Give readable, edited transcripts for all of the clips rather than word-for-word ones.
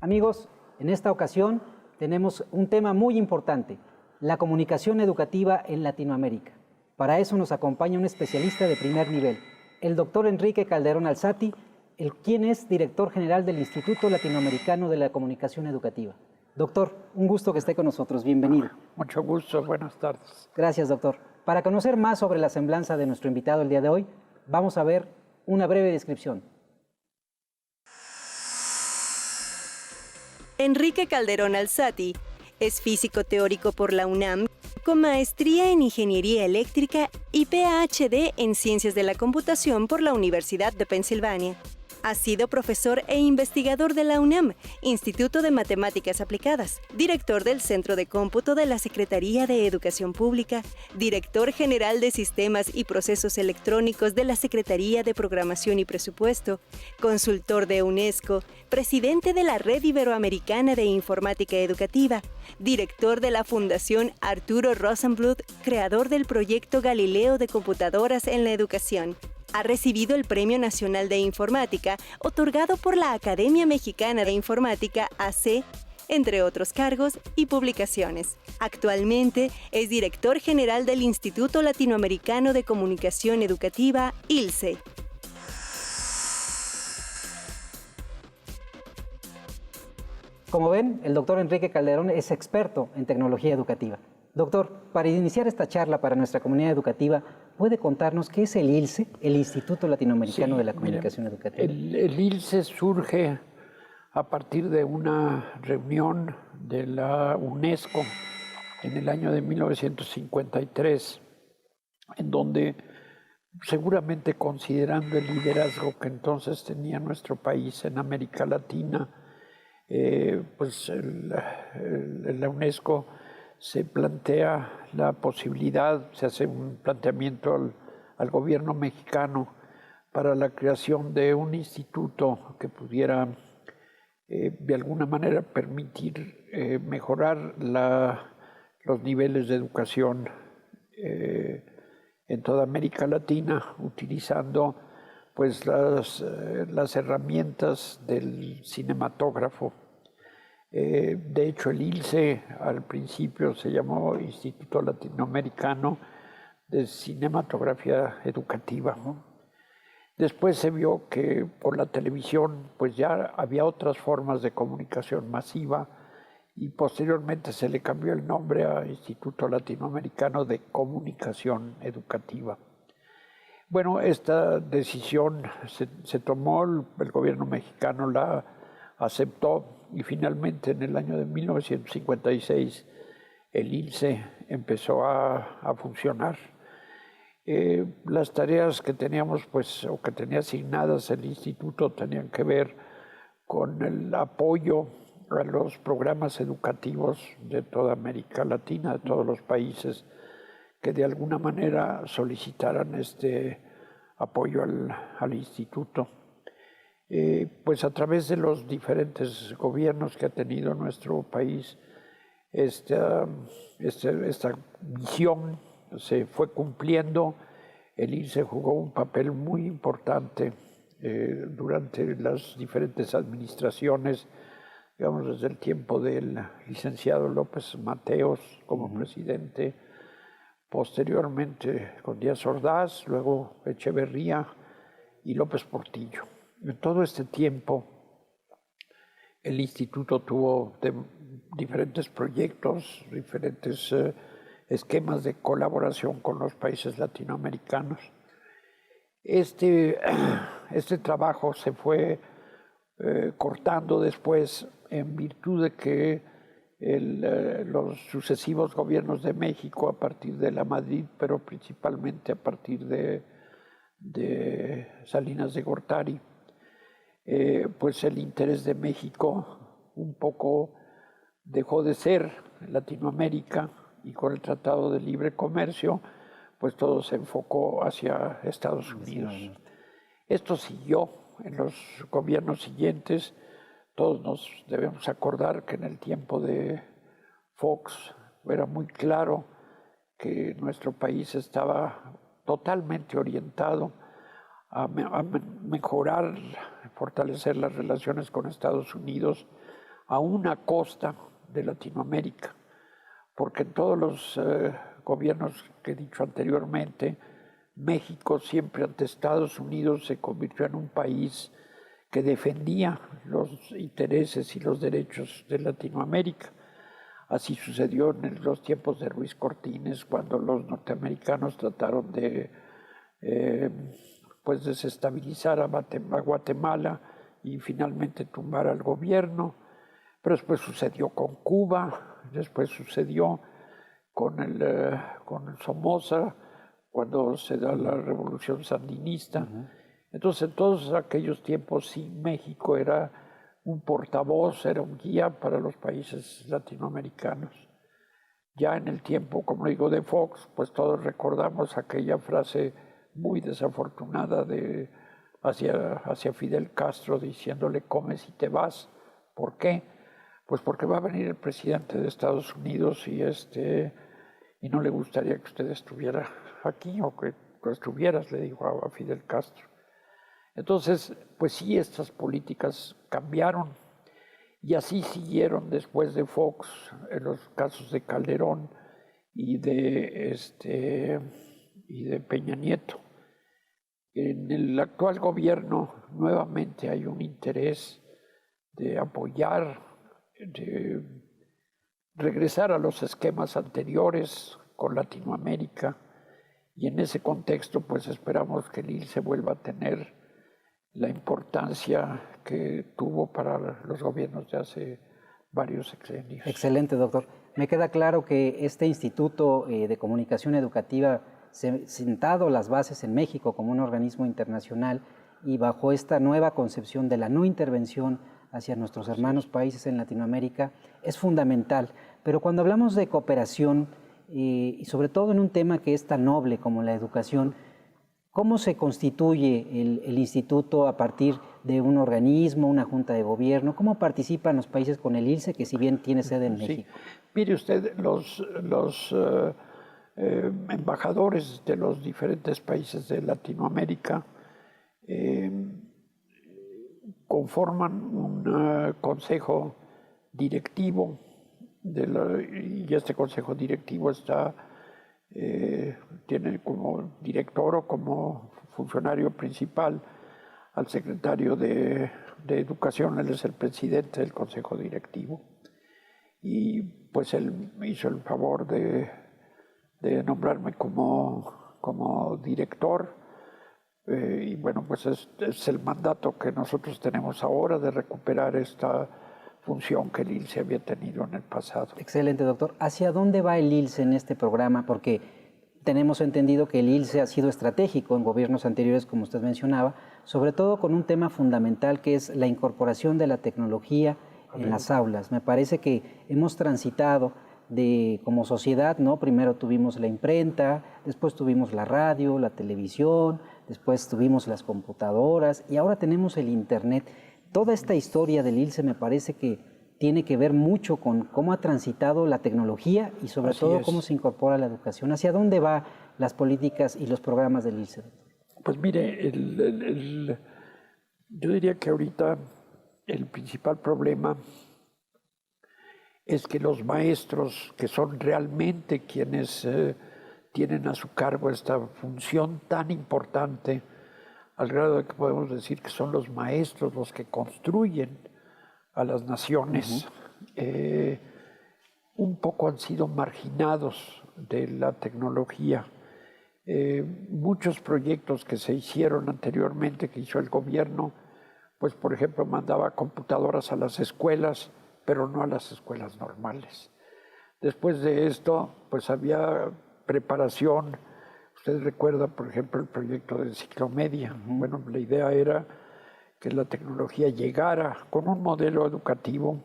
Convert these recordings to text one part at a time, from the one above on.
Amigos, en esta ocasión tenemos un tema muy importante, la comunicación educativa en Latinoamérica. Para eso nos acompaña un especialista de primer nivel, el doctor Enrique Calderón Alzati, quien es director general del Instituto Latinoamericano de la Comunicación Educativa. Doctor, un gusto que esté con nosotros, bienvenido. Mucho gusto, buenas tardes. Gracias, doctor. Para conocer más sobre la semblanza de nuestro invitado el día de hoy, vamos a ver una breve descripción. Enrique Calderón Alzati es físico teórico por la UNAM, con maestría en Ingeniería Eléctrica y PhD en Ciencias de la Computación por la Universidad de Pensilvania. Ha sido profesor e investigador de la UNAM, Instituto de Matemáticas Aplicadas, director del Centro de Cómputo de la Secretaría de Educación Pública, director general de Sistemas y Procesos Electrónicos de la Secretaría de Programación y Presupuesto, consultor de UNESCO, presidente de la Red Iberoamericana de Informática Educativa, director de la Fundación Arturo Rosenbluth, creador del proyecto Galileo de Computadoras en la Educación. Ha recibido el Premio Nacional de Informática, otorgado por la Academia Mexicana de Informática, AC, entre otros cargos y publicaciones. Actualmente es director general del Instituto Latinoamericano de Comunicación Educativa, ILCE. Como ven, el doctor Enrique Calderón es experto en tecnología educativa. Doctor, para iniciar esta charla para nuestra comunidad educativa, ¿puede contarnos qué es el ILCE, el Instituto Latinoamericano de la Comunicación Educativa? El ILCE surge a partir de una reunión de la UNESCO en el año de 1953, en donde, seguramente considerando el liderazgo que entonces tenía nuestro país en América Latina, la UNESCO se plantea la posibilidad, se hace un planteamiento al gobierno mexicano para la creación de un instituto que pudiera de alguna manera permitir mejorar los niveles de educación en toda América Latina, utilizando pues las herramientas del cinematógrafo. De hecho, el ILCE al principio se llamó Instituto Latinoamericano de Cinematografía Educativa. Después se vio que por la televisión pues ya había otras formas de comunicación masiva y posteriormente se le cambió el nombre a Instituto Latinoamericano de Comunicación Educativa. Bueno, esta decisión se tomó, el gobierno mexicano la aceptó y finalmente en el año de 1956 el ILCE empezó a funcionar. Las tareas que teníamos, o que tenía asignadas el instituto tenían que ver con el apoyo a los programas educativos de toda América Latina, de todos los países que de alguna manera solicitaran este apoyo al instituto. Pues a través de los diferentes gobiernos que ha tenido nuestro país, esta misión se fue cumpliendo. El ILCE jugó un papel muy importante durante las diferentes administraciones, digamos desde el tiempo del licenciado López Mateos como presidente, posteriormente con Díaz Ordaz, luego Echeverría y López Portillo. En todo este tiempo, el instituto tuvo diferentes proyectos, diferentes esquemas de colaboración con los países latinoamericanos. Este trabajo se fue cortando después en virtud de que los sucesivos gobiernos de México, a partir de la Madrid, pero principalmente a partir de Salinas de Gortari, pues el interés de México un poco dejó de ser Latinoamérica y con el Tratado de Libre Comercio, pues todo se enfocó hacia Estados Unidos. Esto siguió en los gobiernos siguientes. Todos nos debemos acordar que en el tiempo de Fox era muy claro que nuestro país estaba totalmente orientado a mejorar, fortalecer las relaciones con Estados Unidos a una costa de Latinoamérica, porque en todos los gobiernos que he dicho anteriormente, México siempre ante Estados Unidos se convirtió en un país que defendía los intereses y los derechos de Latinoamérica. Así sucedió en los tiempos de Ruiz Cortines, cuando los norteamericanos trataron de pues desestabilizar a Guatemala y finalmente tumbar al gobierno. Pero después sucedió con Cuba, después sucedió con Somoza, cuando se da la revolución sandinista. Entonces, en todos aquellos tiempos, sí, México era un portavoz, era un guía para los países latinoamericanos. Ya en el tiempo, como digo, de Fox, pues todos recordamos aquella frase muy desafortunada hacia Fidel Castro, diciéndole, come si te vas. ¿Por qué? Pues porque va a venir el presidente de Estados Unidos y no le gustaría que usted estuviera aquí o que estuvieras, le dijo a Fidel Castro. Entonces, pues sí, estas políticas cambiaron y así siguieron después de Fox en los casos de Calderón y de Peña Nieto. En el actual gobierno nuevamente hay un interés de apoyar, de regresar a los esquemas anteriores con Latinoamérica, y en ese contexto pues esperamos que el ILSE vuelva a tener la importancia que tuvo para los gobiernos de hace varios sexenios. Excelente, doctor. Me queda claro que este Instituto de Comunicación Educativa, sentado las bases en México como un organismo internacional y bajo esta nueva concepción de la no intervención hacia nuestros hermanos países en Latinoamérica, es fundamental. Pero cuando hablamos de cooperación, y sobre todo en un tema que es tan noble como la educación, ¿cómo se constituye el instituto a partir de un organismo, una junta de gobierno? ¿Cómo participan los países con el ILSE, que si bien tiene sede en México? Mire usted, los embajadores de los diferentes países de Latinoamérica conforman un consejo directivo, y este consejo directivo tiene como director o como funcionario principal al secretario de Educación. Él es el presidente del consejo directivo. Y pues él me hizo el favor de nombrarme como director. Y bueno, pues es el mandato que nosotros tenemos ahora de recuperar esta función que el ILSE había tenido en el pasado. Excelente, doctor. ¿Hacia dónde va el ILSE en este programa? Porque tenemos entendido que el ILSE ha sido estratégico en gobiernos anteriores, como usted mencionaba, sobre todo con un tema fundamental que es la incorporación de la tecnología en las aulas. Me parece que hemos transitado como sociedad, ¿no? Primero tuvimos la imprenta, después tuvimos la radio, la televisión, después tuvimos las computadoras y ahora tenemos el Internet. Toda esta historia del ILSE me parece que tiene que ver mucho con cómo ha transitado la tecnología y sobre todo cómo se incorpora la educación. ¿Hacia dónde van las políticas y los programas del ILSE? Pues mire, yo diría que ahorita el principal problema es que los maestros, que son realmente quienes tienen a su cargo esta función tan importante, al grado de que podemos decir que son los maestros los que construyen a las naciones, un poco han sido marginados de la tecnología. Muchos proyectos que se hicieron anteriormente, que hizo el gobierno, pues por ejemplo mandaba computadoras a las escuelas, pero no a las escuelas normales. Después de esto, pues había preparación. Usted recuerda, por ejemplo, el proyecto de Enciclomedia. Bueno, la idea era que la tecnología llegara con un modelo educativo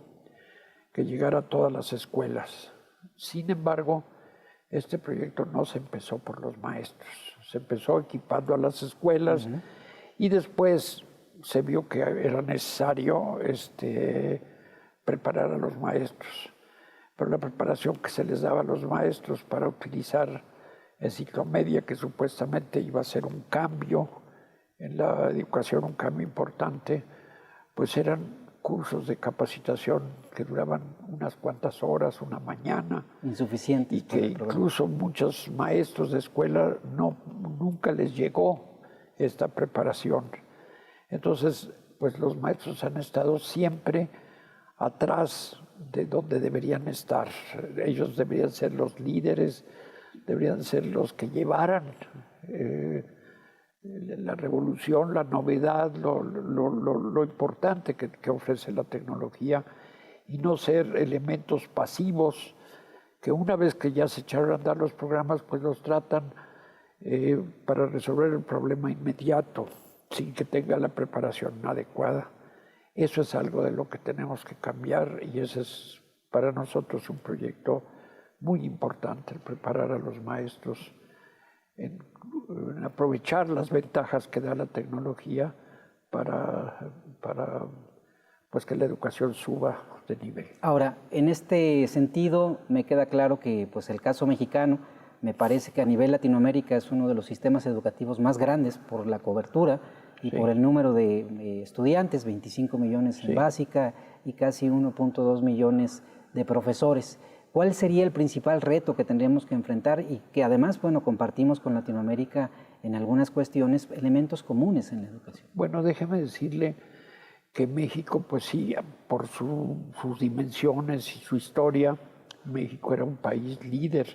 que llegara a todas las escuelas. Sin embargo, este proyecto no se empezó por los maestros, se empezó equipando a las escuelas y después se vio que era necesario preparar a los maestros. Pero la preparación que se les daba a los maestros para utilizar enciclomedia, que supuestamente iba a ser un cambio en la educación, un cambio importante, pues eran cursos de capacitación que duraban unas cuantas horas, una mañana. Insuficientes. Y que incluso muchos maestros de escuela nunca les llegó esta preparación. Entonces, pues los maestros han estado siempre atrás de donde deberían estar. Ellos deberían ser los líderes, deberían ser los que llevaran la revolución, la novedad, lo importante que ofrece la tecnología, y no ser elementos pasivos que una vez que ya se echaron a andar los programas, pues los tratan para resolver el problema inmediato, sin que tenga la preparación adecuada. Eso es algo de lo que tenemos que cambiar, y ese es para nosotros un proyecto muy importante, el preparar a los maestros en aprovechar las ventajas que da la tecnología para pues que la educación suba de nivel. Ahora, en este sentido, me queda claro que pues, el caso mexicano, me parece que a nivel Latinoamérica es uno de los sistemas educativos más grandes por la cobertura y por el número de estudiantes, 25 millones en básica y casi 1.2 millones de profesores. ¿Cuál sería el principal reto que tendríamos que enfrentar y que además, bueno, compartimos con Latinoamérica en algunas cuestiones, elementos comunes en la educación? Bueno, déjeme decirle que México, pues sí, por sus dimensiones y su historia, México era un país líder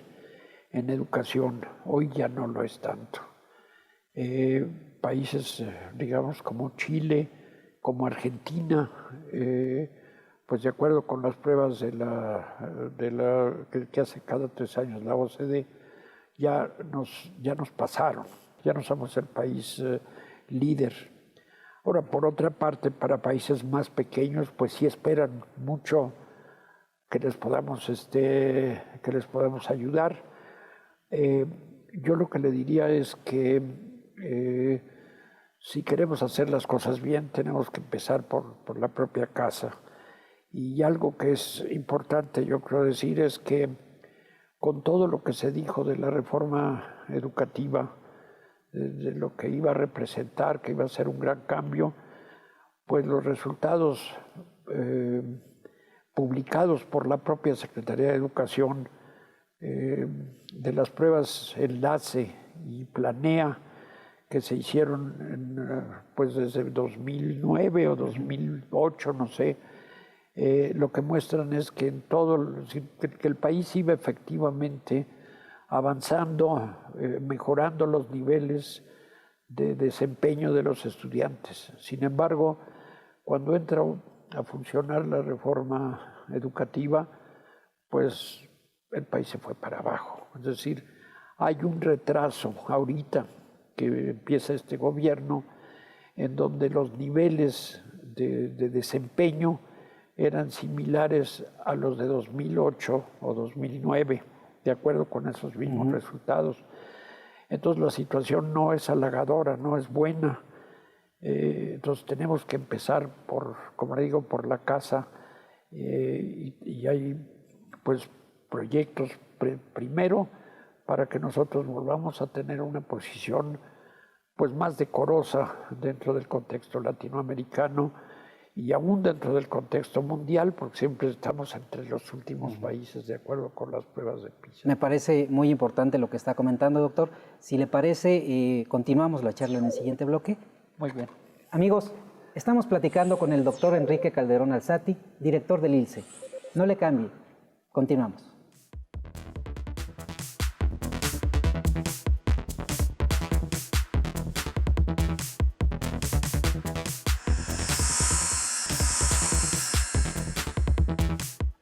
en educación. Hoy ya no lo es tanto. Países, digamos, como Chile, como Argentina, pues de acuerdo con las pruebas que hace cada 3 años la OCDE, ya nos pasaron, ya no somos el país líder. Ahora, por otra parte, para países más pequeños, pues sí esperan mucho que les podamos ayudar. Yo lo que le diría es que si queremos hacer las cosas bien, tenemos que empezar por la propia casa. Y algo que es importante, yo creo decir, es que con todo lo que se dijo de la reforma educativa, de lo que iba a representar, que iba a ser un gran cambio, pues los resultados publicados por la propia Secretaría de Educación de las pruebas Enlace y Planea que se hicieron pues desde 2009 o 2008, no sé, lo que muestran es que que el país iba efectivamente avanzando, mejorando los niveles de desempeño de los estudiantes. Sin embargo, cuando entra a funcionar la reforma educativa, pues el país se fue para abajo. Es decir, hay un retraso ahorita que empieza este gobierno en donde los niveles de desempeño eran similares a los de 2008 o 2009, de acuerdo con esos mismos resultados. Entonces la situación no es halagadora, no es buena. Entonces tenemos que empezar como le digo, por la casa, y hay pues proyectos primero para que nosotros volvamos a tener una posición pues más decorosa dentro del contexto latinoamericano y aún dentro del contexto mundial, porque siempre estamos entre los últimos países de acuerdo con las pruebas de PISA. Me parece muy importante lo que está comentando, doctor. Si le parece, continuamos la charla en el siguiente bloque. Muy bien. Amigos, estamos platicando con el doctor Enrique Calderón Alzati, director del ILSE. No le cambie. Continuamos.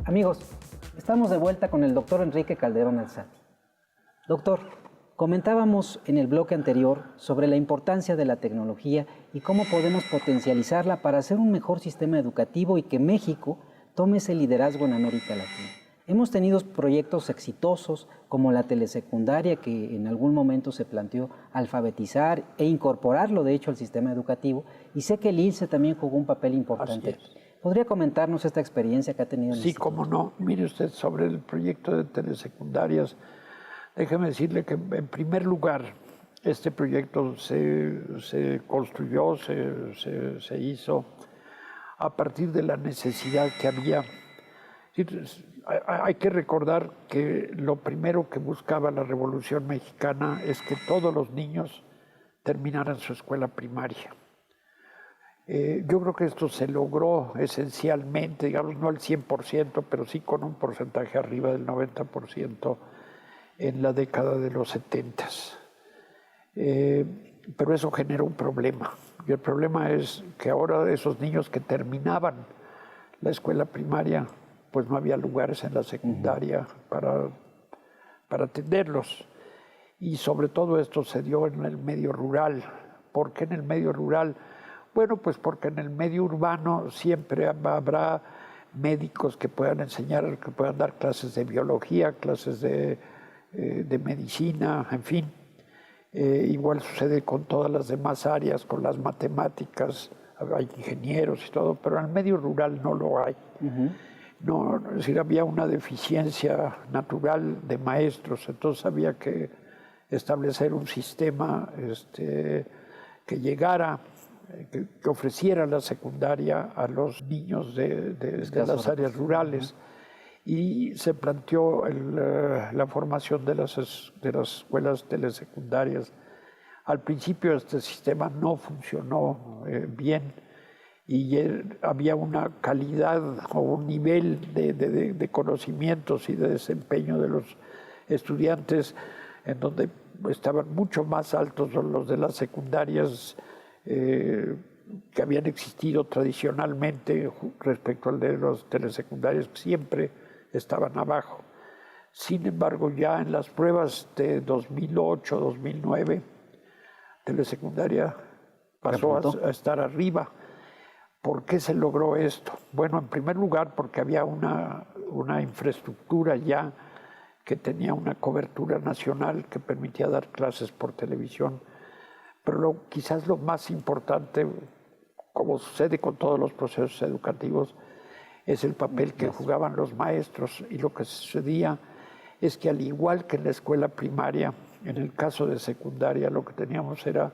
Amigos, estamos de vuelta con el doctor Enrique Calderón Alzati. Doctor, comentábamos en el bloque anterior sobre la importancia de la tecnología y cómo podemos potencializarla para hacer un mejor sistema educativo y que México tome ese liderazgo en América Latina. Hemos tenido proyectos exitosos como la telesecundaria, que en algún momento se planteó alfabetizar e incorporarlo, de hecho, al sistema educativo, y sé que el ILSE también jugó un papel importante. ¿Podría comentarnos esta experiencia que ha tenido en el instituto? Cómo no. Mire usted, sobre el proyecto de telesecundarias, déjeme decirle que, en primer lugar, este proyecto se construyó, se hizo a partir de la necesidad que había. Hay que recordar que lo primero que buscaba la Revolución Mexicana es que todos los niños terminaran su escuela primaria. Yo creo que esto se logró esencialmente, digamos, no al 100%, pero sí con un porcentaje arriba del 90% en la década de los 70s. Pero eso generó un problema. Y el problema es que ahora esos niños que terminaban la escuela primaria, pues no había lugares en la secundaria para atenderlos. Y sobre todo esto se dio en el medio rural. ¿Por qué en el medio rural? Bueno, pues porque en el medio urbano siempre habrá médicos que puedan enseñar, que puedan dar clases de biología, clases de medicina, en fin. Igual sucede con todas las demás áreas, con las matemáticas, hay ingenieros y todo, pero en el medio rural no lo hay. No, es decir, había una deficiencia natural de maestros, entonces había que establecer un sistema que llegara, que ofreciera la secundaria a los niños de las áreas rurales. Y se planteó la formación de las escuelas telesecundarias. Al principio este sistema no funcionó bien y había una calidad o un nivel de conocimientos y de desempeño de los estudiantes en donde estaban mucho más altos los de las secundarias que habían existido tradicionalmente respecto al de los telesecundarios, que siempre estaban abajo. Sin embargo, ya en las pruebas de 2008, 2009, telesecundaria pasó a estar arriba. ¿Por qué se logró esto? Bueno, en primer lugar, porque había una infraestructura ya que tenía una cobertura nacional que permitía dar clases por televisión. Pero quizás lo más importante, como sucede con todos los procesos educativos, es el papel que jugaban los maestros. Y lo que sucedía es que, al igual que en la escuela primaria, en el caso de secundaria, lo que teníamos era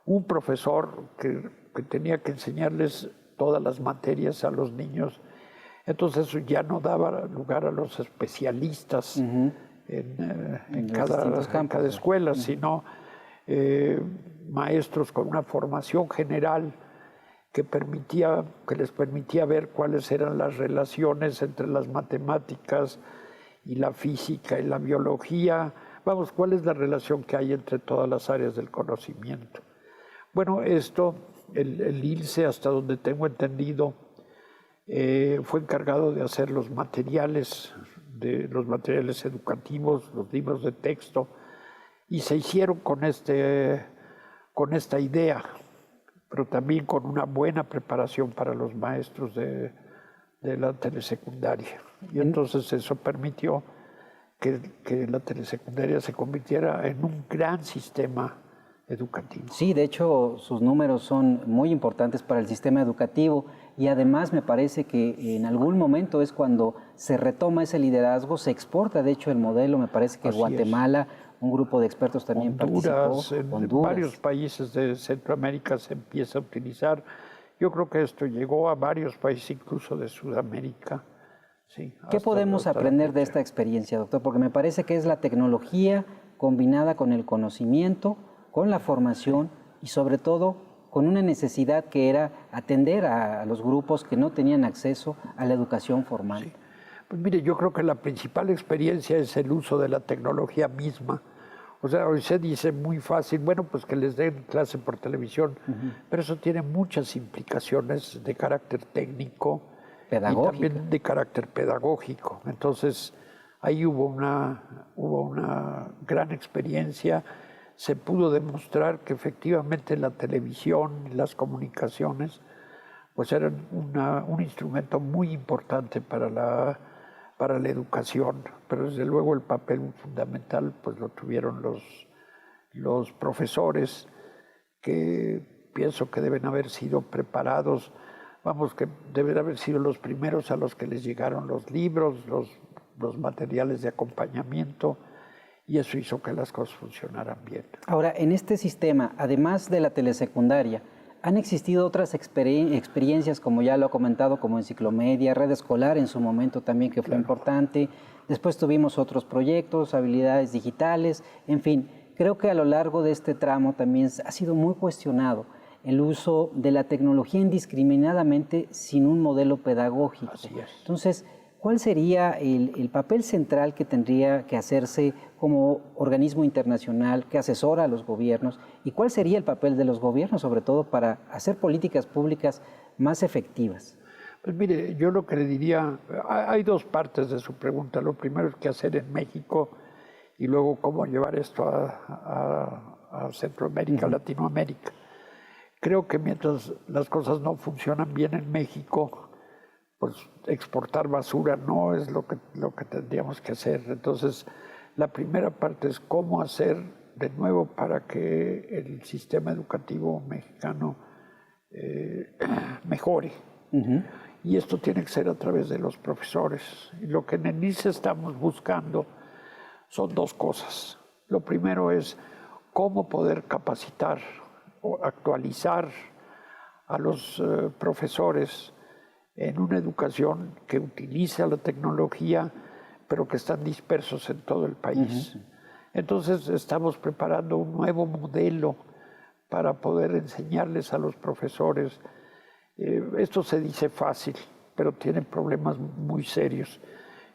un profesor que tenía que enseñarles todas las materias a los niños. Entonces eso ya no daba lugar a los especialistas en cada escuela, sino maestros con una formación general que les permitía ver cuáles eran las relaciones entre las matemáticas y la física y la biología. Vamos, ¿cuál es la relación que hay entre todas las áreas del conocimiento? Bueno, esto, el ILSE, hasta donde tengo entendido, fue encargado de hacer los materiales educativos, los libros de texto, y se hicieron con esta idea, pero también con una buena preparación para los maestros de la telesecundaria. Y entonces eso permitió que la telesecundaria se convirtiera en un gran sistema educativo. Sí, de hecho, sus números son muy importantes para el sistema educativo, y además me parece que en algún momento es cuando se retoma ese liderazgo, se exporta, de hecho, el modelo. Me parece que Guatemala, un grupo de expertos también participó. En varios países de Centroamérica se empieza a utilizar. Yo creo que esto llegó a varios países, incluso de Sudamérica. Sí, ¿qué podemos aprender de esta experiencia, doctor? Porque me parece que es la tecnología combinada con el conocimiento, con la formación y sobre todo con una necesidad que era atender a los grupos que no tenían acceso a la educación formal. Sí. Pues mire, yo creo que la principal experiencia es el uso de la tecnología misma. O sea, hoy se dice muy fácil, bueno, pues que les den clase por televisión, pero eso tiene muchas implicaciones de carácter técnico y también de carácter pedagógico. Entonces, ahí hubo una gran experiencia. Se pudo demostrar que efectivamente la televisión y las comunicaciones pues eran un instrumento muy importante para la educación, pero desde luego el papel fundamental pues lo tuvieron los profesores, que pienso que deben haber sido preparados, vamos, que deben haber sido los primeros a los que les llegaron los libros, los materiales de acompañamiento, y eso hizo que las cosas funcionaran bien. Ahora, en este sistema, además de la telesecundaria, ¿han existido otras experiencias, como ya lo ha comentado, como Enciclomedia, Red Escolar en su momento también, que fue importante? Después tuvimos otros proyectos, habilidades digitales, en fin. Creo que a lo largo de este tramo también ha sido muy cuestionado el uso de la tecnología indiscriminadamente sin un modelo pedagógico. Así es. Entonces, ¿cuál sería el papel central que tendría que hacerse como organismo internacional que asesora a los gobiernos? ¿Y cuál sería el papel de los gobiernos, sobre todo, para hacer políticas públicas más efectivas? Pues mire, yo lo que le diría, hay dos partes de su pregunta. Lo primero es qué hacer en México y luego cómo llevar esto a Centroamérica, Latinoamérica. Creo que mientras las cosas no funcionan bien en México, pues exportar basura no es lo que tendríamos que hacer. Entonces, la primera parte es cómo hacer de nuevo para que el sistema educativo mexicano mejore. Y esto tiene que ser a través de los profesores. Y lo que en el ICE estamos buscando son dos cosas. Lo primero es cómo poder capacitar o actualizar a los profesores en una educación que utiliza la tecnología, pero que están dispersos en todo el país. Entonces estamos preparando un nuevo modelo para poder enseñarles a los profesores. Esto se dice fácil, pero tiene problemas muy serios.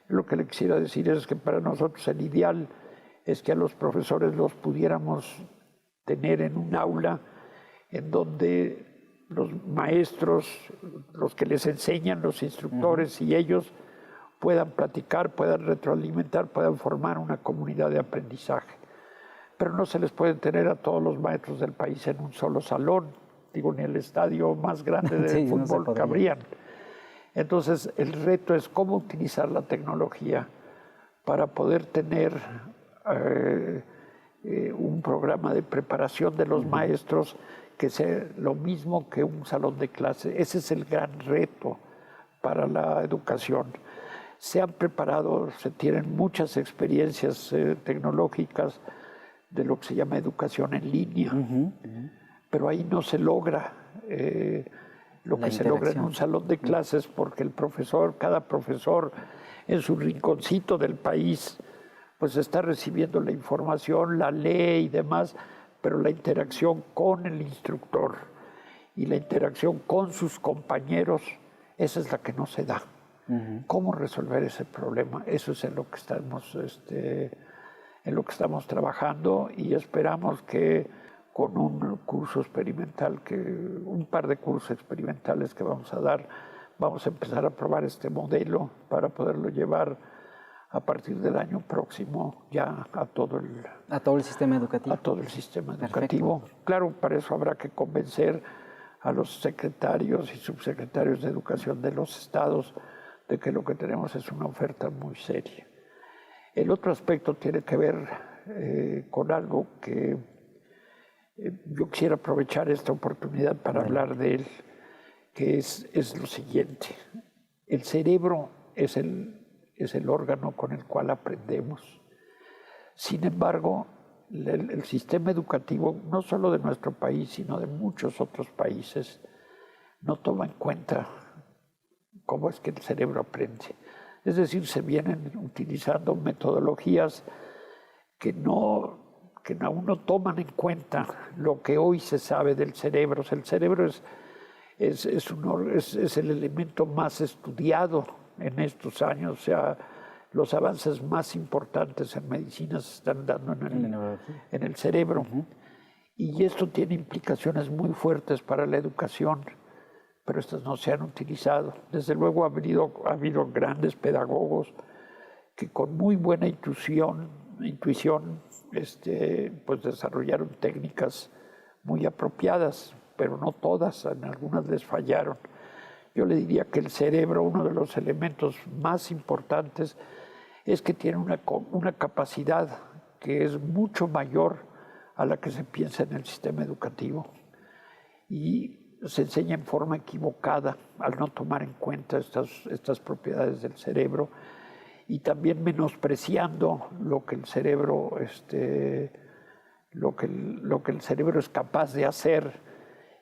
Lo que le quisiera decir es que para nosotros el ideal es que a los profesores los pudiéramos tener en un aula en donde los maestros, los que les enseñan, los instructores y ellos puedan platicar, puedan retroalimentar, puedan formar una comunidad de aprendizaje. Pero no se les puede tener a todos los maestros del país en un solo salón, digo, ni el estadio más grande de fútbol no cabrían. Entonces, el reto es cómo utilizar la tecnología para poder tener un programa de preparación de los maestros que sea lo mismo que un salón de clase. Ese es el gran reto para la educación. Se han preparado, se tienen muchas experiencias tecnológicas de lo que se llama educación en línea, pero ahí no se logra lo que se logra en un salón de clases, porque el profesor, cada profesor en su rinconcito del país, pues está recibiendo la información, la lee y demás, pero la interacción con el instructor y la interacción con sus compañeros, esa es la que no se da. ¿Cómo resolver ese problema? Eso es en lo que estamos trabajando, y esperamos que con un curso experimental, un par de cursos experimentales que vamos a dar, vamos a empezar a probar este modelo para poderlo llevar a partir del año próximo ya a todo el sistema educativo. A todo el sistema educativo. Perfecto. Claro, para eso habrá que convencer a los secretarios y subsecretarios de educación de los estados de que lo que tenemos es una oferta muy seria. El otro aspecto tiene que ver con algo que yo quisiera aprovechar esta oportunidad para hablar de él, que es lo siguiente. El cerebro es el órgano con el cual aprendemos. Sin embargo, el sistema educativo, no solo de nuestro país, sino de muchos otros países, no toma en cuenta cómo es que el cerebro aprende. Es decir, se vienen utilizando metodologías que aún no toman en cuenta lo que hoy se sabe del cerebro. O sea, el cerebro es el elemento más estudiado en estos años. O sea, los avances más importantes en medicina se están dando en el cerebro. Y esto tiene implicaciones muy fuertes para la educación, pero estas no se han utilizado. Desde luego ha habido grandes pedagogos que con muy buena intuición pues desarrollaron técnicas muy apropiadas, pero no todas, en algunas les fallaron. Yo le diría que el cerebro, uno de los elementos más importantes, es que tiene una capacidad que es mucho mayor a la que se piensa en el sistema educativo. Y se enseña en forma equivocada al no tomar en cuenta estas propiedades del cerebro, y también menospreciando lo que el cerebro, lo que el cerebro es capaz de hacer.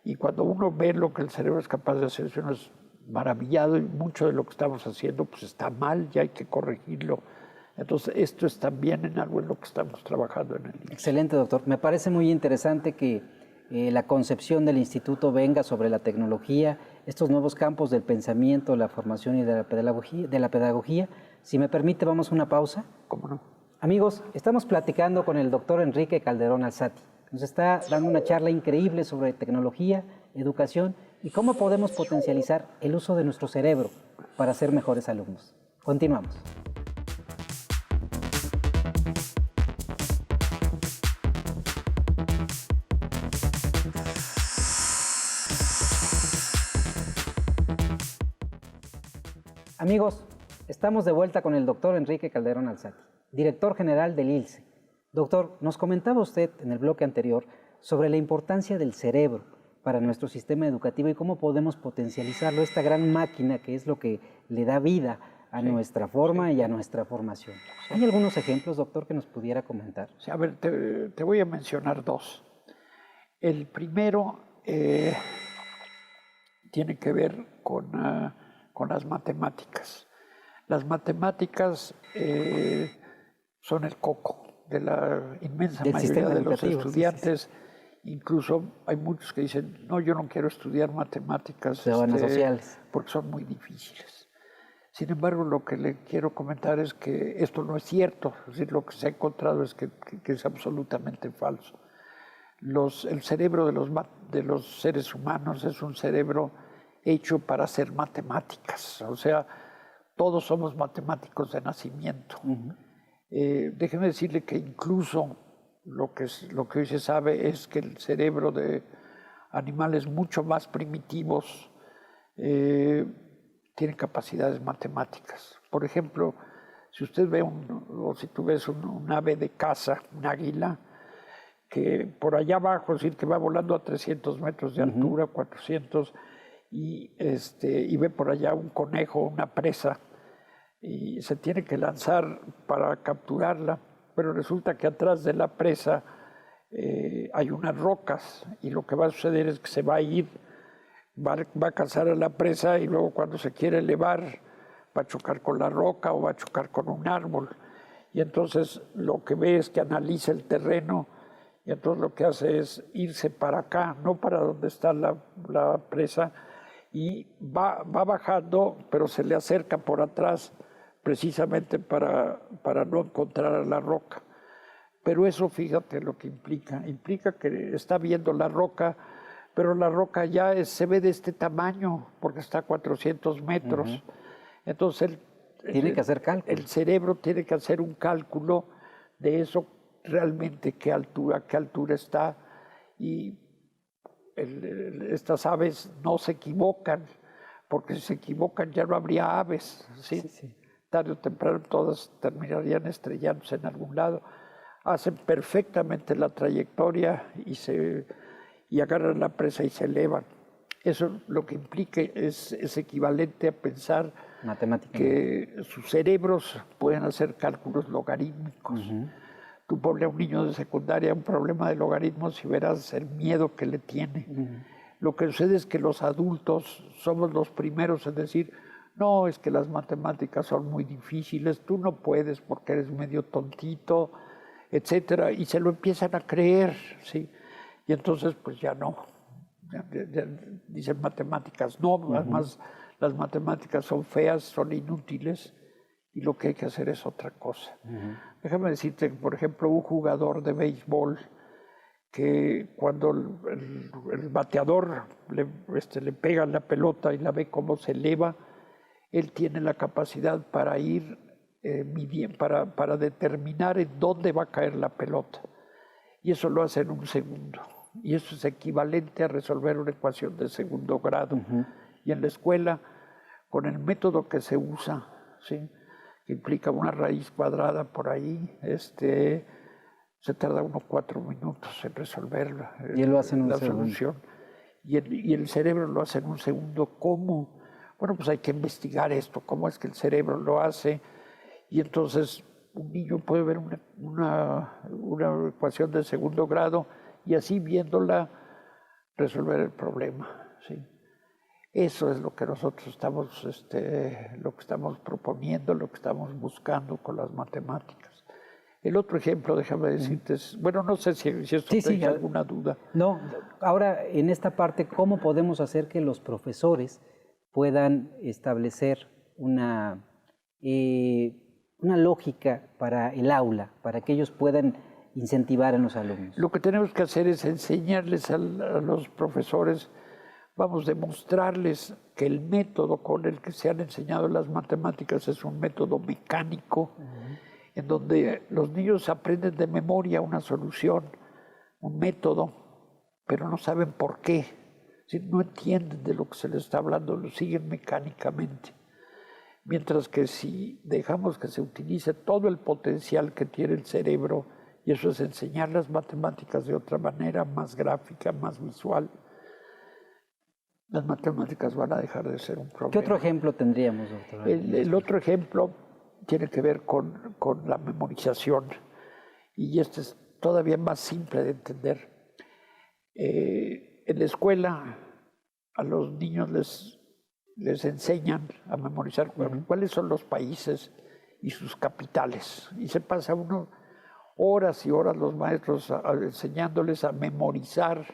Y cuando uno ve lo que el cerebro es capaz de hacer, uno es maravillado, y mucho de lo que estamos haciendo pues está mal, ya hay que corregirlo. Entonces, esto es también en algo en lo que estamos trabajando en el INSS. Excelente, doctor. Me parece muy interesante que la concepción del instituto venga sobre la tecnología, estos nuevos campos del pensamiento, la formación y de la pedagogía. Si me permite, vamos a una pausa. ¿Cómo no? Amigos, estamos platicando con el doctor Enrique Calderón Alzati. Nos está dando una charla increíble sobre tecnología, educación y cómo podemos potencializar el uso de nuestro cerebro para ser mejores alumnos. Continuamos. Amigos, estamos de vuelta con el doctor Enrique Calderón Alzati, director general del ILSE. Doctor, nos comentaba usted en el bloque anterior sobre la importancia del cerebro para nuestro sistema educativo y cómo podemos potencializarlo, esta gran máquina que es lo que le da vida a nuestra forma y a nuestra formación. ¿Hay algunos ejemplos, doctor, que nos pudiera comentar? Sí, a ver, te voy a mencionar dos. El primero tiene que ver con las matemáticas. Las matemáticas son el coco de la inmensa mayoría de los estudiantes. Incluso hay muchos que dicen, no, yo no quiero estudiar matemáticas sociales, porque son muy difíciles. Sin embargo, lo que le quiero comentar es que esto no es cierto. Es decir, lo que se ha encontrado es que es absolutamente falso. El cerebro de los seres humanos es un cerebro hecho para hacer matemáticas. O sea, todos somos matemáticos de nacimiento. Déjeme decirle que incluso lo que hoy se sabe es que el cerebro de animales mucho más primitivos tiene capacidades matemáticas. Por ejemplo, si usted ve o si tú ves un ave de caza, un águila, que por allá abajo, es decir, que va volando a 300 metros de altura, 400, y ve por allá un conejo, una presa, y se tiene que lanzar para capturarla, pero resulta que atrás de la presa hay unas rocas, y lo que va a suceder es que se va a ir, va a cazar a la presa, y luego cuando se quiere elevar va a chocar con la roca o va a chocar con un árbol. Y entonces lo que ve es que analiza el terreno, y entonces lo que hace es irse para acá, no para donde está la presa, y va bajando, pero se le acerca por atrás, precisamente para no encontrar a la roca. Pero eso, fíjate lo que implica que está viendo la roca, pero la roca ya se ve de este tamaño, porque está a 400 metros. Entonces tiene que hacer cálculo. El cerebro tiene que hacer un cálculo de eso, realmente qué altura está, y estas aves no se equivocan, porque si se equivocan ya no habría aves, ¿sí? Tarde o temprano todas terminarían estrellándose en algún lado. Hacen perfectamente la trayectoria y agarran la presa y se elevan. Eso lo que implica es equivalente a pensar que sus cerebros pueden hacer cálculos logarítmicos. Tú ponle a un niño de secundaria un problema de logaritmos y verás el miedo que le tiene. Lo que sucede es que los adultos somos los primeros en decir, no, es que las matemáticas son muy difíciles, tú no puedes porque eres medio tontito, etcétera, y se lo empiezan a creer, ¿sí? Y entonces pues ya no, ya dicen matemáticas no, además las matemáticas son feas, son inútiles, y lo que hay que hacer es otra cosa. Déjame decirte, por ejemplo, un jugador de béisbol que cuando el bateador le pega la pelota y la ve cómo se eleva, él tiene la capacidad para ir para determinar en dónde va a caer la pelota. Y eso lo hace en un segundo. Y eso es equivalente a resolver una ecuación de segundo grado. Y en la escuela, con el método que se usa, ¿sí?, que implica una raíz cuadrada por ahí, se tarda unos 4 minutos en resolver y él lo hace en un la segundo. solución. Y el cerebro lo hace en un segundo. ¿Cómo? Bueno, pues hay que investigar esto, cómo es que el cerebro lo hace. Y entonces un niño puede ver una ecuación de segundo grado y así viéndola resolver el problema, ¿sí? Eso es lo que nosotros estamos proponiendo, lo que estamos buscando con las matemáticas. El otro ejemplo, déjame decirte, bueno, no sé si esto te deja alguna duda. No, ahora en esta parte, ¿cómo podemos hacer que los profesores puedan establecer una lógica para el aula, para que ellos puedan incentivar a los alumnos? Lo que tenemos que hacer es enseñarles a los profesores, vamos, demostrarles que el método con el que se han enseñado las matemáticas es un método mecánico, en donde los niños aprenden de memoria una solución, un método, pero no saben por qué, no entienden de lo que se les está hablando, lo siguen mecánicamente. Mientras que si dejamos que se utilice todo el potencial que tiene el cerebro, y eso es enseñar las matemáticas de otra manera, más gráfica, más visual, las matemáticas van a dejar de ser un problema. ¿Qué otro ejemplo tendríamos, doctor? El otro ejemplo tiene que ver con la memorización, y este es todavía más simple de entender. En la escuela a los niños les enseñan a memorizar cuáles son los países y sus capitales, y se pasa uno horas y horas los maestros enseñándoles a memorizar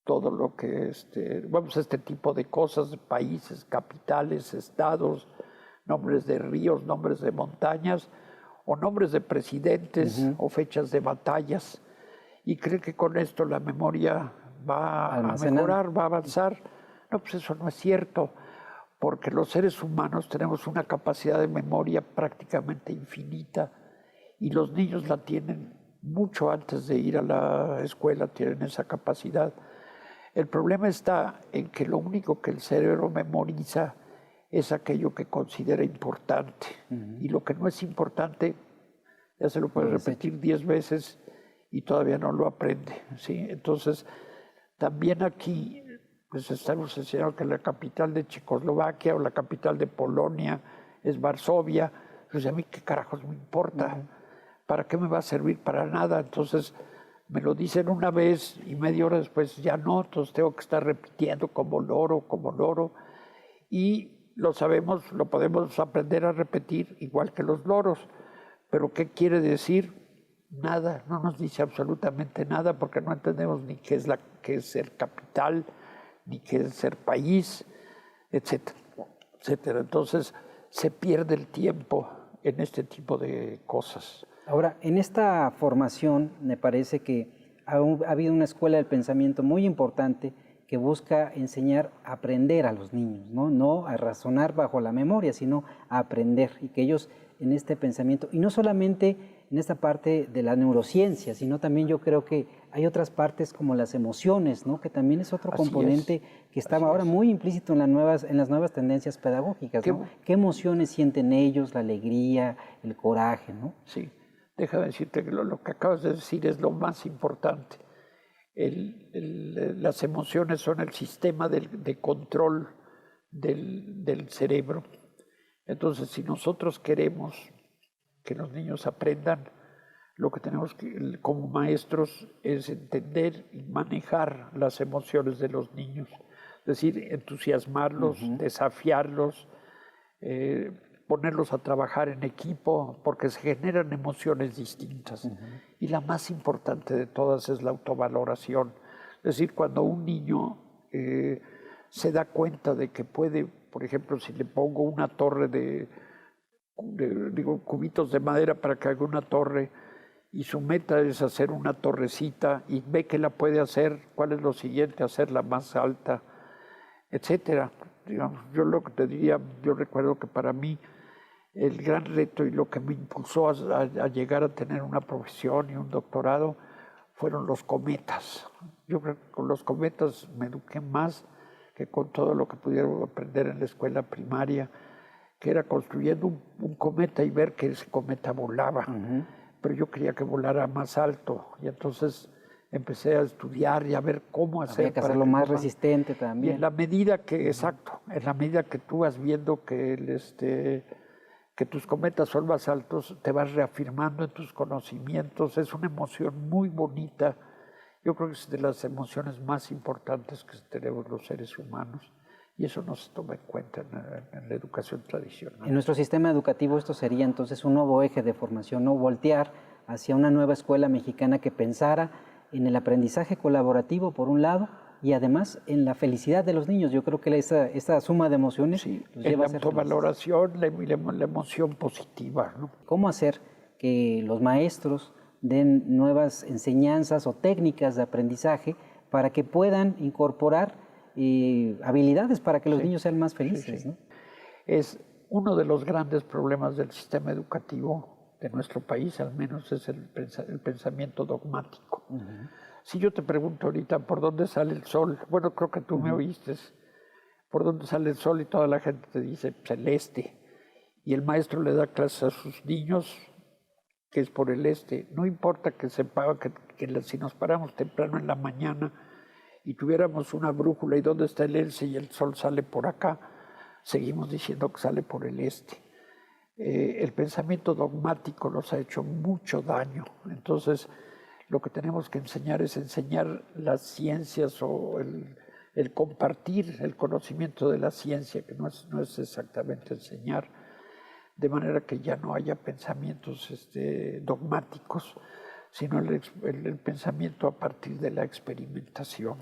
todo lo que, este tipo de cosas, países, capitales, estados, nombres de ríos, nombres de montañas, o nombres de presidentes, o fechas de batallas, y cree que con esto la memoria va a mejorar, va a avanzar. No, pues eso no es cierto, porque los seres humanos tenemos una capacidad de memoria prácticamente infinita, y los niños la tienen mucho antes de ir a la escuela, tienen esa capacidad. El problema está en que lo único que el cerebro memoriza es aquello que considera importante. Y lo que no es importante, ya se lo puede repetir 10 veces y todavía no lo aprende, ¿sí? Entonces, también aquí pues estamos enseñando que la capital de Checoslovaquia o la capital de Polonia es Varsovia. Pues a mí qué carajos me importa, ¿para qué me va a servir? Para nada. Entonces me lo dicen una vez y media hora después ya no, entonces tengo que estar repitiendo como loro, y lo sabemos, lo podemos aprender a repetir igual que los loros. Pero ¿qué quiere decir? Nada, no nos dice absolutamente nada, porque no entendemos ni qué es ser capital, ni qué es ser país, etcétera, etcétera. Entonces se pierde el tiempo en este tipo de cosas. Ahora, en esta formación me parece que ha habido una escuela del pensamiento muy importante que busca enseñar a aprender a los niños, no a razonar bajo la memoria, sino a aprender, y que ellos en este pensamiento, y no solamente en esta parte de la neurociencia, sino también yo creo que hay otras partes como las emociones, que también es otro componente que está ahora muy implícito en las nuevas tendencias pedagógicas. ¿Qué emociones sienten ellos? La alegría, el coraje, ¿no? Sí, déjame decirte que lo que acabas de decir es lo más importante. Las emociones son el sistema de control del cerebro. Entonces, si nosotros queremos que los niños aprendan, lo que tenemos que, como maestros, es entender y manejar las emociones de los niños. Es decir, entusiasmarlos, desafiarlos, ponerlos a trabajar en equipo, porque se generan emociones distintas. Y la más importante de todas es la autovaloración. Es decir, cuando un niño se da cuenta de que puede, por ejemplo, si le pongo una torre cubitos de madera para que haga una torre, y su meta es hacer una torrecita, y ve que la puede hacer, ¿cuál es lo siguiente? Hacerla más alta, etcétera. Digamos, yo lo que te diría, yo recuerdo que para mí el gran reto y lo que me impulsó a llegar a tener una profesión y un doctorado fueron los cometas. Yo creo que con los cometas me eduqué más que con todo lo que pudieron aprender en la escuela primaria, que era construyendo un cometa y ver que ese cometa volaba. Pero yo quería que volara más alto y entonces empecé a estudiar y a ver cómo hacer. Había que hacerlo más resistente también. Y en la medida que, exacto, en la medida que tú vas viendo que tus cometas son más altos, te vas reafirmando en tus conocimientos. Es una emoción muy bonita. Yo creo que es de las emociones más importantes que tenemos los seres humanos. Y eso no se toma en cuenta en la educación tradicional. En nuestro sistema educativo esto sería entonces un nuevo eje de formación, ¿no? Voltear hacia una nueva escuela mexicana que pensara en el aprendizaje colaborativo, por un lado, y además en la felicidad de los niños. Yo creo que esa suma de emociones sí, los en lleva la a ser autovaloración, la emoción positiva, ¿no? ¿Cómo hacer que los maestros den nuevas enseñanzas o técnicas de aprendizaje para que puedan incorporar habilidades para que los niños sean más felices? ¿No? Es uno de los grandes problemas del sistema educativo de nuestro país, al menos, es el pensamiento dogmático. Si yo te pregunto ahorita por dónde sale el sol, bueno, creo que tú me oíste, por dónde sale el sol y toda la gente te dice celeste, y el maestro le da clases a sus niños que es por el este. No importa que sepa que si nos paramos temprano en la mañana y tuviéramos una brújula y dónde está el este y el sol sale por acá, seguimos diciendo que sale por el este. El pensamiento dogmático nos ha hecho mucho daño. Entonces, lo que tenemos que enseñar es enseñar las ciencias o el compartir el conocimiento de la ciencia, que no es exactamente enseñar, de manera que ya no haya pensamientos dogmáticos, sino el pensamiento a partir de la experimentación.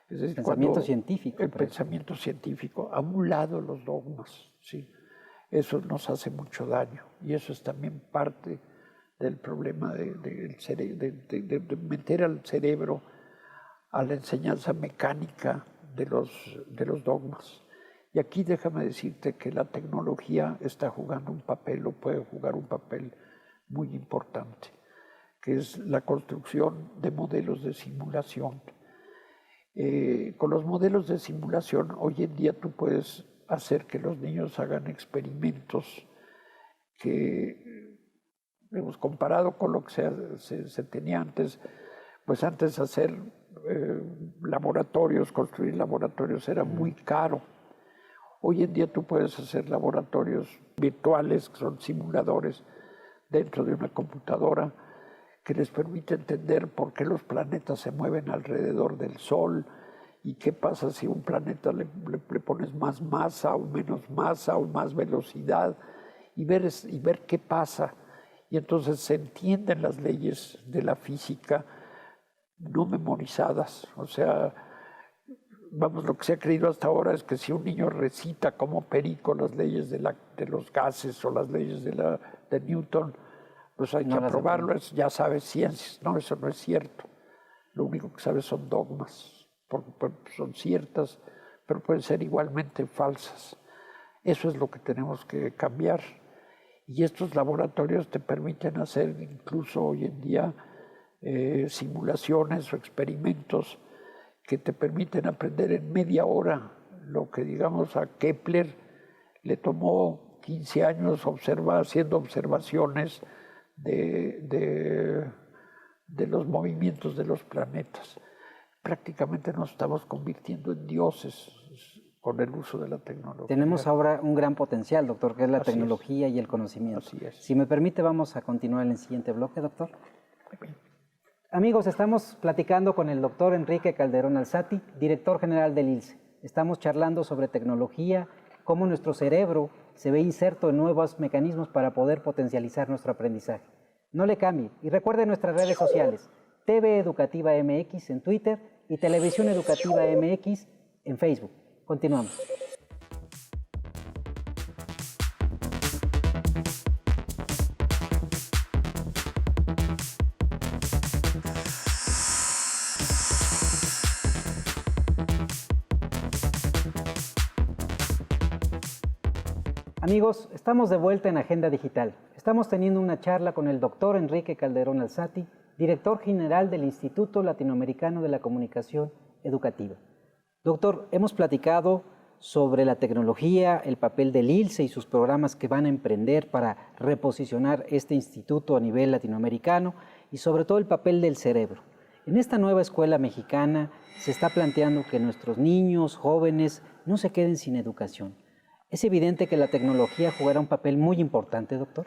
Es decir, pensamiento científico. El pensamiento científico, a un lado los dogmas, ¿sí? Eso nos hace mucho daño y eso es también parte del problema de meter al cerebro a la enseñanza mecánica de los dogmas. Y aquí déjame decirte que la tecnología está jugando un papel, o puede jugar un papel muy importante, que es la construcción de modelos de simulación. Con los modelos de simulación, hoy en día tú puedes hacer que los niños hagan experimentos que, hemos comparado con lo que se tenía antes, pues antes hacer laboratorios, construir laboratorios era muy caro. Hoy en día tú puedes hacer laboratorios virtuales, que son simuladores, dentro de una computadora, que les permite entender por qué los planetas se mueven alrededor del Sol y qué pasa si a un planeta le pones más masa o menos masa o más velocidad y ver qué pasa. Y entonces se entienden las leyes de la física no memorizadas. O sea, vamos, lo que se ha creído hasta ahora es que si un niño recita como perico las leyes de los gases o las leyes de Newton, pues hay que aprobarlo, ya sabes ciencias. No, eso no es cierto. Lo único que sabes son dogmas, porque son ciertas, pero pueden ser igualmente falsas. Eso es lo que tenemos que cambiar. Y estos laboratorios te permiten hacer incluso hoy en día simulaciones o experimentos que te permiten aprender en media hora lo que, digamos, a Kepler le tomó 15 años haciendo observaciones de los movimientos de los planetas. Prácticamente nos estamos convirtiendo en dioses con el uso de la tecnología. Tenemos ahora un gran potencial, doctor, que es la tecnología y el conocimiento. Así es. Si me permite, vamos a continuar en el siguiente bloque, doctor. Amigos, estamos platicando con el doctor Enrique Calderón Alzati, director general del ILSE. Estamos charlando sobre tecnología, cómo nuestro cerebro se ve inserto en nuevos mecanismos para poder potencializar nuestro aprendizaje. No le cambie y recuerde nuestras redes sociales, TV Educativa MX en Twitter y Televisión Educativa MX en Facebook. Continuamos. Amigos, estamos de vuelta en Agenda Digital. Estamos teniendo una charla con el doctor Enrique Calderón Alzati, director general del Instituto Latinoamericano de la Comunicación Educativa. Doctor, hemos platicado sobre la tecnología, el papel del ILSE y sus programas que van a emprender para reposicionar este instituto a nivel latinoamericano y sobre todo el papel del cerebro. En esta nueva escuela mexicana se está planteando que nuestros niños, jóvenes, no se queden sin educación. Es evidente que la tecnología jugará un papel muy importante, doctor.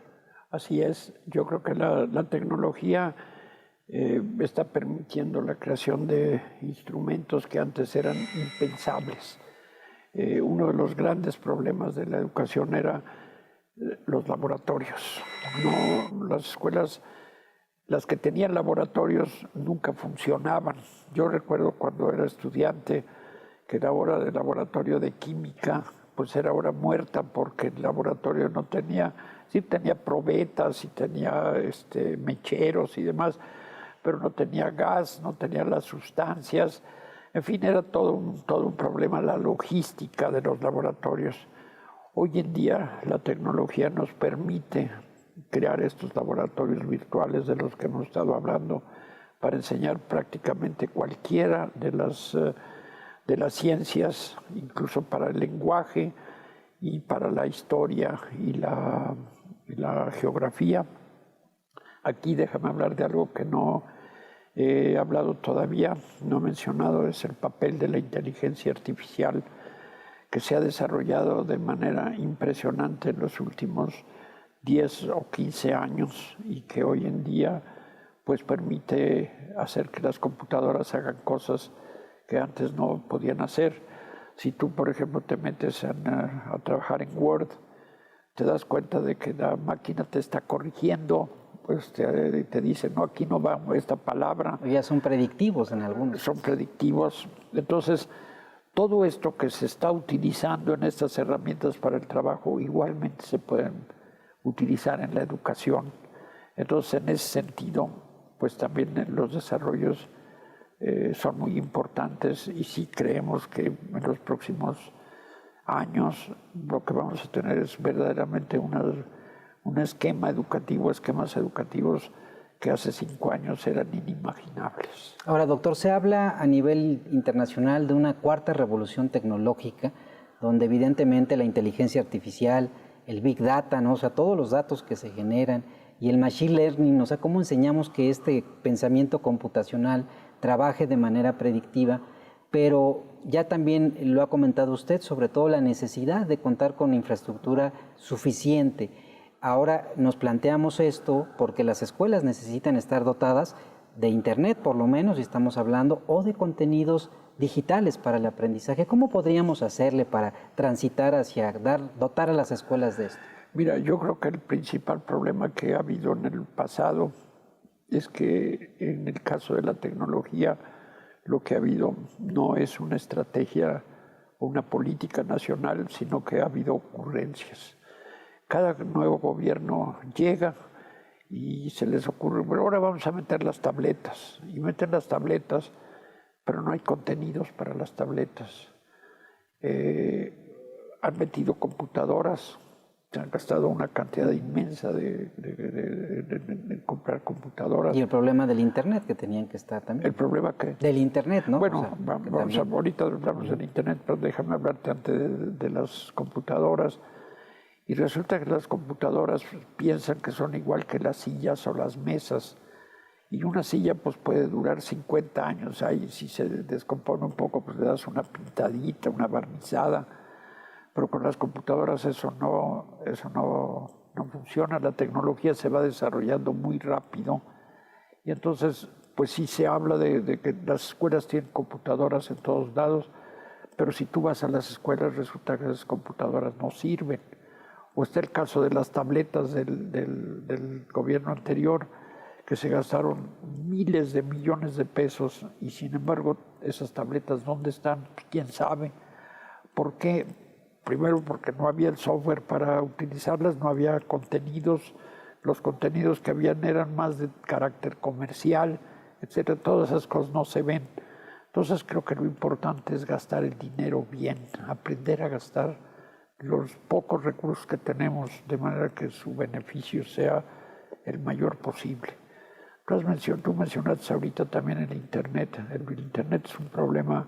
Así es, yo creo que la tecnología está permitiendo la creación de instrumentos que antes eran impensables. Uno de los grandes problemas de la educación era los laboratorios. No, las escuelas, las que tenían laboratorios nunca funcionaban. Yo recuerdo cuando era estudiante que la hora del laboratorio de química pues era hora muerta porque el laboratorio no tenía, sí tenía probetas y tenía mecheros y demás, pero no tenía gas, no tenía las sustancias. En fin, era todo un problema la logística de los laboratorios. Hoy en día la tecnología nos permite crear estos laboratorios virtuales de los que hemos estado hablando para enseñar prácticamente cualquiera de las ciencias, incluso para el lenguaje y para la historia y la geografía. Aquí déjame hablar de algo que no he hablado todavía, no he mencionado, es el papel de la inteligencia artificial que se ha desarrollado de manera impresionante en los últimos 10 o 15 años y que hoy en día pues permite hacer que las computadoras hagan cosas que antes no podían hacer. Si tú, por ejemplo, te metes a trabajar en Word, te das cuenta de que la máquina te está corrigiendo, pues te dice, no, aquí no va esta palabra. Ya son predictivos en algunos. Son predictivos. Entonces, todo esto que se está utilizando en estas herramientas para el trabajo, igualmente se pueden utilizar en la educación. Entonces, en ese sentido, pues también los desarrollos son muy importantes y sí creemos que en los próximos años lo que vamos a tener es verdaderamente esquemas educativos que hace 5 años eran inimaginables. Ahora, doctor, se habla a nivel internacional de una cuarta revolución tecnológica, donde evidentemente la inteligencia artificial, el Big Data, ¿no? O sea, todos los datos que se generan y el Machine Learning, o sea, cómo enseñamos que este pensamiento computacional trabaje de manera predictiva, pero ya también lo ha comentado usted, sobre todo la necesidad de contar con infraestructura suficiente. Ahora nos planteamos esto porque las escuelas necesitan estar dotadas de Internet, por lo menos, si estamos hablando, o de contenidos digitales para el aprendizaje. ¿Cómo podríamos hacerle para transitar hacia dotar a las escuelas de esto? Mira, yo creo que el principal problema que ha habido en el pasado es que en el caso de la tecnología lo que ha habido no es una estrategia o una política nacional, sino que ha habido ocurrencias. Cada nuevo gobierno llega y se les ocurre, bueno, ahora vamos a meter las tabletas, y meten las tabletas, pero no hay contenidos para las tabletas. Han metido computadoras, se han gastado una cantidad inmensa de comprar computadoras. Y el problema del Internet, que tenían que estar también. ¿El problema qué? Del Internet, ¿no? Bueno, o sea, ahorita hablamos del Internet, pero déjame hablarte antes de las computadoras. Y resulta que las computadoras piensan que son igual que las sillas o las mesas. Y una silla pues puede durar 50 años. Ahí si se descompone un poco, pues le das una pintadita, una barnizada. Pero con las computadoras eso no funciona. La tecnología se va desarrollando muy rápido. Y entonces, pues sí se habla de que las escuelas tienen computadoras en todos lados, pero si tú vas a las escuelas resulta que esas computadoras no sirven. O está el caso de las tabletas del gobierno anterior, que se gastaron miles de millones de pesos y sin embargo esas tabletas ¿dónde están? Pues, quién sabe. ¿Por qué? Primero porque no había el software para utilizarlas, no había contenidos, los contenidos que habían eran más de carácter comercial, etcétera. Todas esas cosas no se ven. Entonces creo que lo importante es gastar el dinero bien, aprender a gastar los pocos recursos que tenemos de manera que su beneficio sea el mayor posible. Tú mencionaste ahorita también el Internet. El Internet es un problema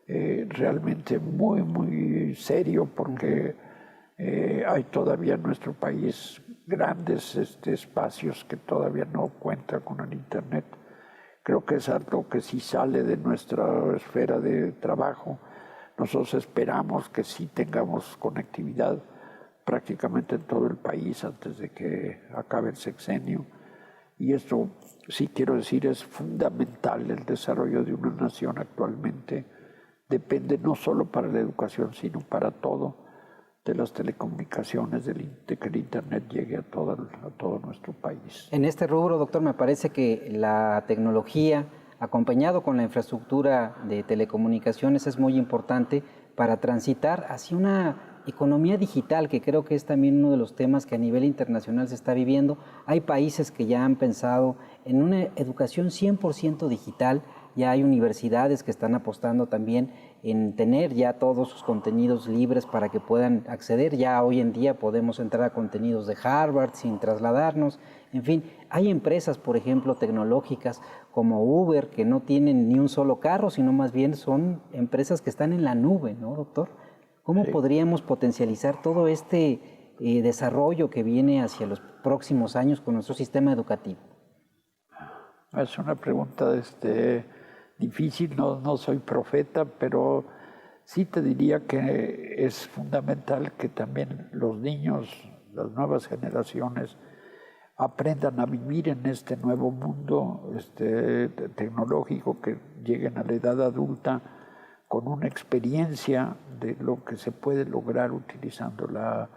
realmente muy, muy serio, porque hay todavía en nuestro país grandes espacios que todavía no cuentan con el Internet. Creo que es algo que sí sale de nuestra esfera de trabajo. Nosotros esperamos que sí tengamos conectividad prácticamente en todo el país antes de que acabe el sexenio. Y esto, sí quiero decir, es fundamental. El desarrollo de una nación actualmente depende no solo para la educación, sino para todo, de las telecomunicaciones, de que el Internet llegue a todo nuestro país. En este rubro, doctor, me parece que la tecnología, acompañado con la infraestructura de telecomunicaciones, es muy importante para transitar hacia una economía digital, que creo que es también uno de los temas que a nivel internacional se está viviendo. Hay países que ya han pensado en una educación 100% digital, ya hay universidades que están apostando también en tener ya todos sus contenidos libres para que puedan acceder. Ya hoy en día podemos entrar a contenidos de Harvard sin trasladarnos. En fin, hay empresas, por ejemplo, tecnológicas como Uber, que no tienen ni un solo carro, sino más bien son empresas que están en la nube, ¿no, doctor? ¿Cómo podríamos potencializar todo este desarrollo que viene hacia los próximos años con nuestro sistema educativo? Es una pregunta difícil, no soy profeta, pero sí te diría que es fundamental que también los niños, las nuevas generaciones, aprendan a vivir en este nuevo mundo tecnológico, que lleguen a la edad adulta con una experiencia de lo que se puede lograr utilizando la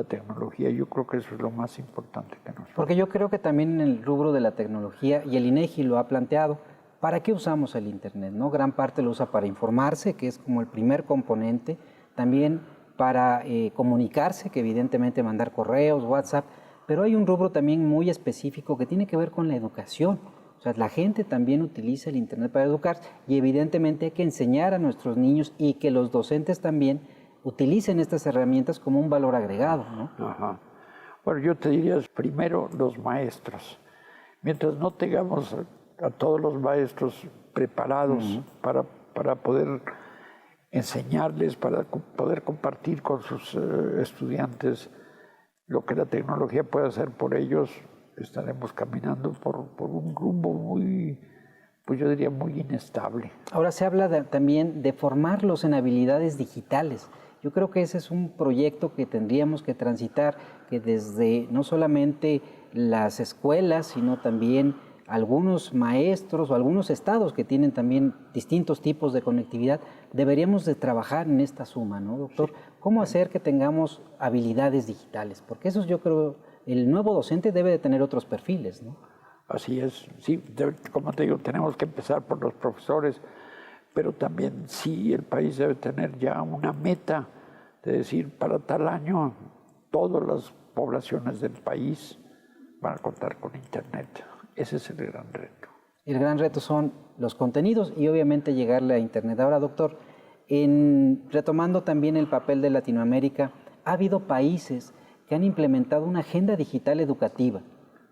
tecnología. Yo creo que eso es lo más importante que nos... Porque yo creo que también en el rubro de la tecnología, y el INEGI lo ha planteado, ¿para qué usamos el Internet? ¿No? Gran parte lo usa para informarse, que es como el primer componente, también para comunicarse, que evidentemente mandar correos, WhatsApp, pero hay un rubro también muy específico que tiene que ver con la educación. O sea, la gente también utiliza el Internet para educarse y evidentemente hay que enseñar a nuestros niños y que los docentes también utilicen estas herramientas como un valor agregado, ¿no? Ajá. Bueno, yo te diría primero los maestros. Mientras no tengamos a todos los maestros preparados para poder enseñarles, para poder compartir con sus estudiantes lo que la tecnología puede hacer por ellos, estaremos caminando por un rumbo muy, pues yo diría, muy inestable. Ahora se habla también de formarlos en habilidades digitales. Yo creo que ese es un proyecto que tendríamos que transitar, que desde no solamente las escuelas, sino también algunos maestros o algunos estados que tienen también distintos tipos de conectividad, deberíamos de trabajar en esta suma, ¿no, doctor? Sí. ¿Cómo hacer que tengamos habilidades digitales? Porque eso yo creo, el nuevo docente debe de tener otros perfiles, ¿no? Así es, sí, como te digo, tenemos que empezar por los profesores, pero también sí el país debe tener ya una meta de decir, para tal año todas las poblaciones del país van a contar con Internet. Ese es el gran reto. El gran reto son los contenidos y obviamente llegarle a Internet. Ahora, doctor, retomando también el papel de Latinoamérica, ha habido países que han implementado una agenda digital educativa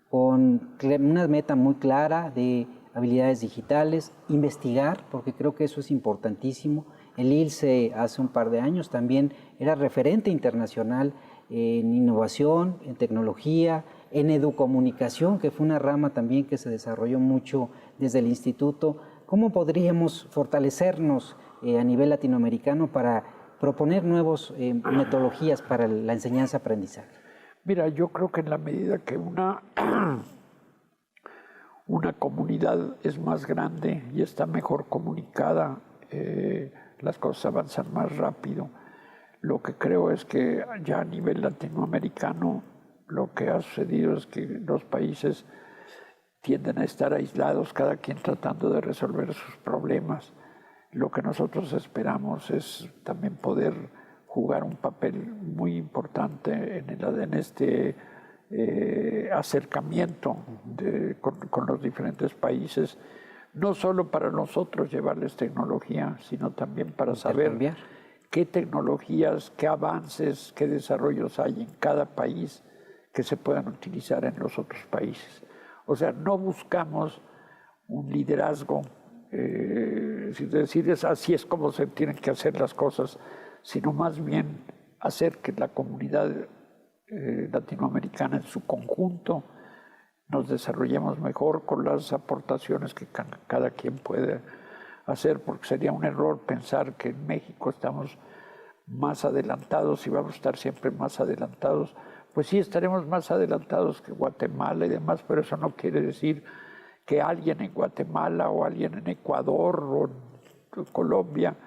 con una meta muy clara de habilidades digitales, investigar, porque creo que eso es importantísimo. El ILSE hace un par de años también era referente internacional en innovación, en tecnología, en educomunicación, que fue una rama también que se desarrolló mucho desde el instituto. ¿Cómo podríamos fortalecernos a nivel latinoamericano para proponer nuevas metodologías para la enseñanza-aprendizaje? Mira, yo creo que en la medida que una comunidad es más grande y está mejor comunicada, las cosas avanzan más rápido. Lo que creo es que ya a nivel latinoamericano lo que ha sucedido es que los países tienden a estar aislados, cada quien tratando de resolver sus problemas. Lo que nosotros esperamos es también poder jugar un papel muy importante en este acercamiento con los diferentes países, no solo para nosotros llevarles tecnología, sino también para saber qué tecnologías, qué avances, qué desarrollos hay en cada país que se puedan utilizar en los otros países. O sea, no buscamos un liderazgo así es como se tienen que hacer las cosas, sino más bien hacer que la comunidad latinoamericana en su conjunto nos desarrollemos mejor con las aportaciones que cada quien puede hacer, porque sería un error pensar que en México estamos más adelantados y vamos a estar siempre más adelantados. Pues sí, estaremos más adelantados que Guatemala y demás, pero eso no quiere decir que alguien en Guatemala o alguien en Ecuador o en Colombia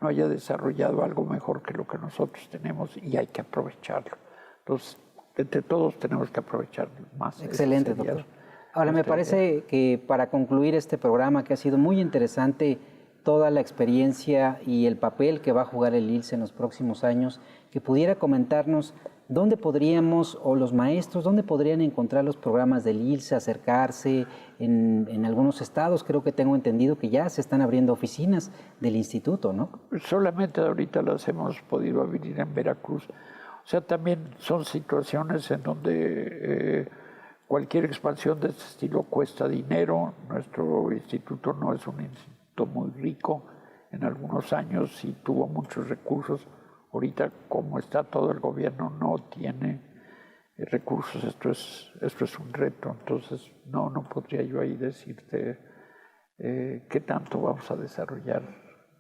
no haya desarrollado algo mejor que lo que nosotros tenemos, y hay que aprovecharlo. Entonces, entre todos tenemos que aprovechar más. Excelente, doctor. Ahora, me parece que para concluir este programa, que ha sido muy interesante, toda la experiencia y el papel que va a jugar el ILSE en los próximos años, que pudiera comentarnos dónde podríamos, o los maestros, dónde podrían encontrar los programas del ILSE, acercarse. En algunos estados creo que tengo entendido que ya se están abriendo oficinas del instituto, ¿no? Solamente ahorita las hemos podido abrir en Veracruz. O sea, también son situaciones en donde cualquier expansión de este estilo cuesta dinero. Nuestro instituto no es un instituto muy rico. En algunos años sí tuvo muchos recursos. Ahorita, como está todo el gobierno, no tiene recursos. Esto es un reto. Entonces, no podría yo ahí decirte qué tanto vamos a desarrollar.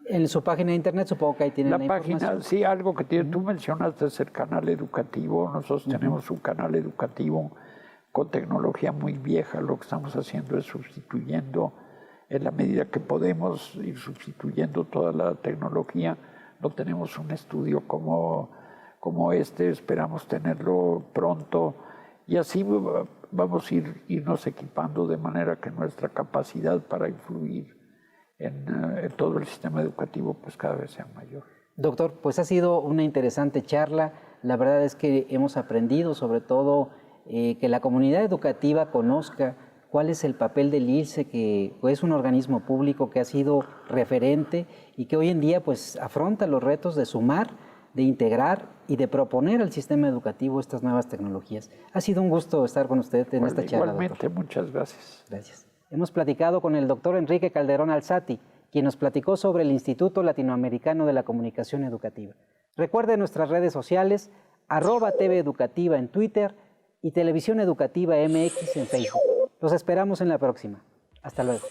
En su página de internet supongo que ahí tienen la página, sí, algo que tiene. Tú mencionaste es el canal educativo. Nosotros tenemos un canal educativo con tecnología muy vieja. Lo que estamos haciendo es sustituyendo, en la medida que podemos, ir sustituyendo toda la tecnología. No tenemos un estudio como este, esperamos tenerlo pronto, y así vamos a irnos equipando de manera que nuestra capacidad para influir en todo el sistema educativo pues cada vez sea mayor. Doctor, pues ha sido una interesante charla. La verdad es que hemos aprendido sobre todo que la comunidad educativa conozca cuál es el papel del ILSE, que es un organismo público que ha sido referente y que hoy en día pues afronta los retos de sumar, de integrar y de proponer al sistema educativo estas nuevas tecnologías. Ha sido un gusto estar con usted en esta charla, igualmente, doctor. Muchas gracias. Gracias. Hemos platicado con el doctor Enrique Calderón Alzati, quien nos platicó sobre el Instituto Latinoamericano de la Comunicación Educativa. Recuerde nuestras redes sociales, @TV Educativa en Twitter y Televisión Educativa MX en Facebook. Los esperamos en la próxima. Hasta luego.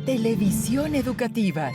Televisión Educativa.